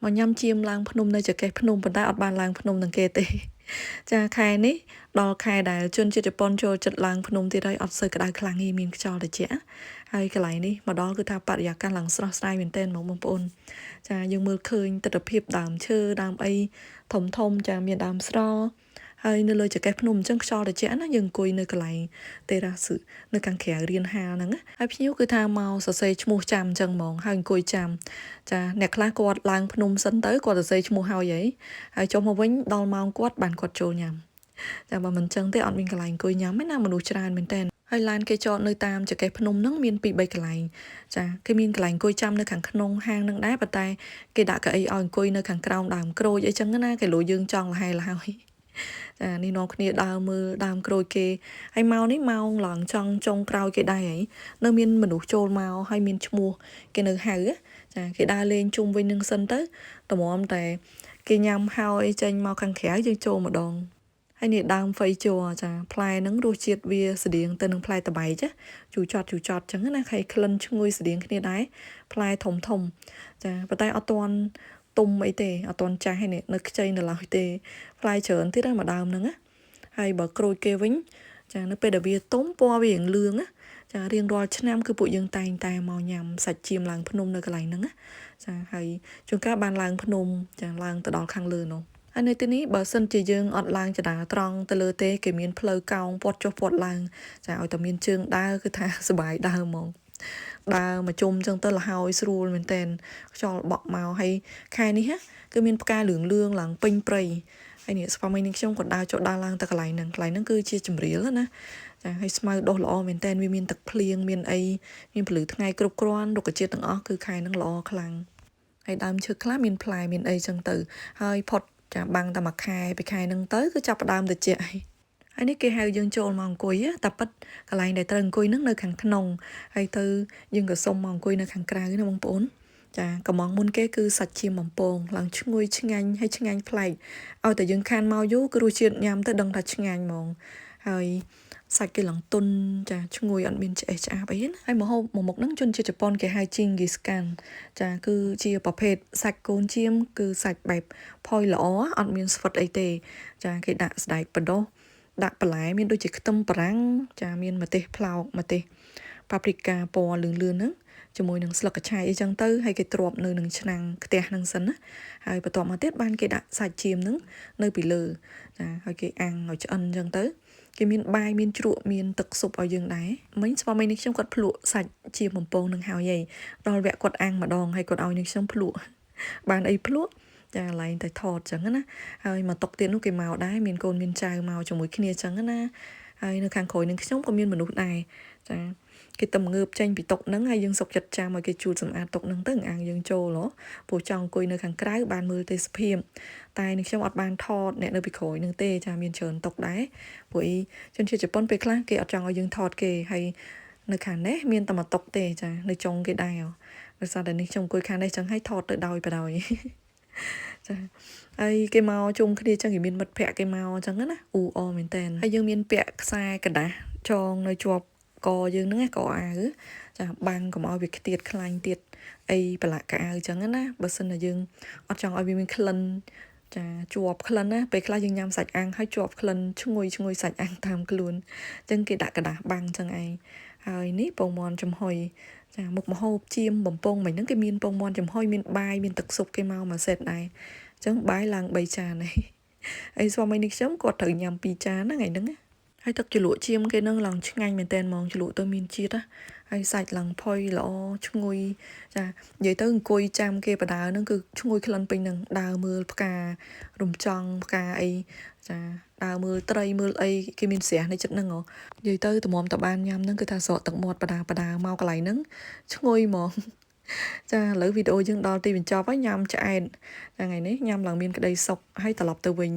មកញ៉ាំជៀមឡើងភ្នំនៅចកេះភ្នំប៉ុន្តែអត់បានឡើងភ្នំនឹងគេទេចាខែនេះដល់ខែដែលជនជាតិជប៉ុនចូលចិត្តឡើងភ្នំទៀតហើយអត់សូវក្តៅខ្លាំងទេមានខ្យល់ត្រជាក់ហើយកន្លែងនេះមកដល់គឺថាបរិយាកាសឡើងស្រស់ស្រាយមែនទែនបងប្អូនចាយើងមើលឃើញទិដ្ឋភាពដើមឈើដើមអីធំធំចាមានដើមស្រហើយនៅលើចកេះភ្នំអញ្ចឹងខ្យល់ត្រជាក់ណាយើងអង្គុយនៅកន្លែងតេរ៉ាសឺនៅខាងក្រៅរៀនហាលហ្នឹងហើយភ្ញៀវគឺថាមកសរសេរឈ្មោះចាំអញ្ចឹងហ្មងហើយអង្គុយចាំចាអ្នកខ្លះគាត់ឡើងភ្នំសិនទៅគាត់សរសេរឈ្មោះហើយហើយចុះមកវិញដល់ម៉ោងគាត់បានគាត់ចូលញ៉ាំតែបើមិនអញ្ចឹងទេអត់មានកន្លែងអង្គុយញ៉ាំទេណាមនុស្សច្រើនមែនតើហើយឡានគេចតនៅតាមចកេះភ្នំហ្នឹងមាន2 3កន្លែងចាគេមានកន្លែងអង្គុយចាំនៅខាងក្នុងហាងហ្នឹងដែរប៉ុន្តែគេដាក់កៅអីឲ្យអង្គុយនៅខាងក្រោមដើមក្រូចអីចឹងណាគេលួយើងចង់លហែលហើយចានេះនាំគ្នាដើរមើលដើមក្រូចគេហើយម៉ោងនេះម៉ោងឡើងចង់ចុងក្រោយគេដែរហើយនៅមានមនុស្សចូលមកហើយមានឈ្មោះគេនៅហៅចាគេដើរលេងជុំវិញនឹងសិនទៅតម្រាំតែគេញ៉ាំហើយចេញមកខាងក្រៅយើងចូលម្ដងហើយនេះដើមហ្វៃជ័រចាផ្លែហ្នឹងរសជាតិវាស្តៀងទៅនឹងផ្លែតបែកចាជូរចត់ចឹងណាហើយក្លិនឈ្ងុយស្តៀងគ្នាដែរផ្លែធំចាប៉ុន្តែអត់ទាន់ទុំអីទេអត់ទាន់ចាស់ឯនេះនៅខ្ចីនៅឡើយទេផ្លែច្រើនទៀតហើយមកដើមហ្នឹងណាហើយបើក្រូចគេវិញចានៅពេលដែលវាទុំពណ៌វារៀងលឿងណាចារៀងរាល់ឆ្នាំគឺពួកយើងតែងតែមកញ៉ាំសាច់ជៀមឡើងភ្នំនៅកន្លែងហ្នឹងណាចាហើយជួនកាលបានឡើងភ្នំចាឡើងទៅដល់ខាងលើនោះហើយនៅទីនេះបើសិនជាយើងអត់ឡើងចរាត្រង់ទៅលើទេគេមានផ្លូវកោងពាត់ចុះពាត់ឡើងចាឲ្យតែមានជើងដើរគឺថាសុបាយដើរហ្មងដើរមកជុំចឹងទៅលហើយស្រួលមែនតើខ្យល់បក់មកហើយខែនេះគឺមានផ្កាលឿងឡើងពេញព្រៃហើយនេះស្វាមីនឹងខ្ញុំក៏ដើរចុះដើរឡើងទៅកន្លែងហ្នឹងគឺជាជំរាលណាចាហើយស្មៅដុះល្អមែនតើវាមានទឹកភ្លៀងមានអីមានពលឺថ្ងៃគ្រប់គ្រាន់រុក្ខជាតិទាំងអស់គឺខែហ្នឹងល្អខ្លាំងហើយដើមឈើខ្លះមានផ្លែមានអីចឹងទៅហើយផុតចាបាំងតែមួយខែពីខែហ្នឹងទៅគឺចាប់ផ្ដើមត្រជាក់ហើយនេះគេហៅយើងចូលមកអង្គុយតែប៉ិតកន្លែងដែលត្រូវអង្គុយហ្នឹងនៅខាងក្នុងហើយទៅយើងក៏សុំមកអង្គុយនៅខាងក្រៅណាបងប្អូនចាកំងមុនគេគឺសាច់ជៀមបំពងឡើងឈ្ងុយឆ្ងាញ់ហើយឆ្ងាញ់ប្លែកឲ្យតែយើងខានមកយូរគឺរសជាតិញ៉ាំទៅដឹងថាឆ្ងាញ់ហ្មងហើយសាច់គេឡើងទុនចាឈ្ងុយអត់មានឆ្អេះឆ្អាបអីណាហើយមកហូបមុខហ្នឹងជនជាតិជប៉ុនគេហៅជីងហ្គីស្កានចាគឺជាប្រភេទសាច់កូនជៀមគឺសាច់បែបផុយល្អអត់មានស្វិតអីទេចាគេដាក់ស្ដែកបដោះដាក់បន្លែមានដូចជាខ្ទឹមបារាំងចាមានម្ទេសផ្លោកម្ទេសប៉ាប្រីកាពណ៌លឿងហ្នឹងជាមួយនឹងស្លឹកកញ្ឆែអីចឹងទៅហើយគេទ្រាំនៅនឹងឆ្នាំងខ្ទះហ្នឹងសិនណាហើយបន្ទាប់មកទៀតបានគេដាក់សាច់ជៀមហ្នឹងនៅពីលើចាហើយគេអាំងឲ្យឆ្អិនចឹងទៅគេមានបាយមានជ្រក់មានទឹកស៊ុបឲ្យយើងដែរមិញស្វាមីនេះខ្ញុំគាត់ភ្លក់សាច់ជៀមបំពងនឹងហើយដល់វគ្គគាត់អាំងម្ដងហើយគាត់ឲ្យនឹងខ្ញុំភ្លក់បានអីភ្លក់ចាឡើងតែថតចឹងណាហើយមកតុកទៀតនោះគេមកដែរមានកូនមានចៅមកជាមួយគ្នាចឹងណាហើយនៅខាងក្រោយនឹងខ្ញុំក៏មានមនុស្សដែរចាគេទៅងើបចេញពីតុកហ្នឹងហើយយើងសុកចិត្តចាំឲ្យគេជូតសម្អាតតុកហ្នឹងទៅអាងយើងចូលព្រោះចង់អង្គុយនៅខាងក្រៅបានមើលទេសភាពតែនឹងខ្ញុំអត់បានថតអ្នកនៅពីក្រោយហ្នឹងទេចាមានច្រើនតុកដែរព្រោះជនជាតិជប៉ុនពេលខ្លះគេអត់ចង់ឲ្យយើងថតគេហើយនៅខាងនេះមានតែមួយតុកទេចានៅចុងគេដែរដោយសារតែនេះខ្ញុំអង្គុយខាងនេះចឹងឲ្យថតទៅដោយចាហើយគេមកជុំគ្នាចឹងគេមានមិត្តភ័ក្តិគេមកចឹងណាអ៊ូអមែនតើហើយយើងមានពាក់ខ្សែกระดาษចងនៅជាប់កយើងហ្នឹងកអាវចាបាំងកុំឲ្យវាខ្ទាតខ្លាញ់ទៀតអីប្រឡាក់កៅអៅចឹងណាបើសិនតែយើងអត់ចង់ឲ្យវាមានក្លិនចាជាប់ក្លិនណាពេលខ្លះយើងញ៉ាំសាច់អាំងហើយជាប់ក្លិនឈ្ងុយសាច់អាំងតាមខ្លួនចឹងគេដាក់กระดาษបាំងចឹងឯងហើយនេះពងមាន់ចំហុយចាមុខម្ហូបជៀមបំពងមិញហ្នឹងគេមានពងមាន់ចំហុយមានបាយមានទឹកស៊ុបគេមកមួយសេតដែរចឹងបាយឡើង3ចានហើយស្វាមីនេះខ្ញុំគាត់ត្រូវញ៉ាំ2ចានហ្នឹងថ្ងៃហ្នឹងហើយទឹកជ្រលក់ជៀមគេនឹងឡើងឆ្ងាញ់មែនតើហ្មងជ្រលក់ទៅមានជាតិហើយសាច់ឡើងផុយល្អឈ្ងុយចានិយាយទៅអង្គុយចាំគេបដើហ្នឹងគឺឈ្ងុយក្លិនពេញហ្នឹងដើរមើលផ្ការំចង់ផ្កាអីចាដើរមើលត្រីមើលអីគេមានស្រះនៅចិត្តហ្នឹងនិយាយទៅតម្រាំតបានញ៉ាំហ្នឹងគឺថាស្រកទឹកមាត់បដាមកកន្លែងហ្នឹងឈ្ងុយហ្មងចាឥឡូវវីដេអូយើងដល់ទីបញ្ចប់ហើយញ៉ាំឆ្អែតថ្ងៃនេះញ៉ាំឡើងមានក្តីសុខហើយត្រឡប់ទៅវិញ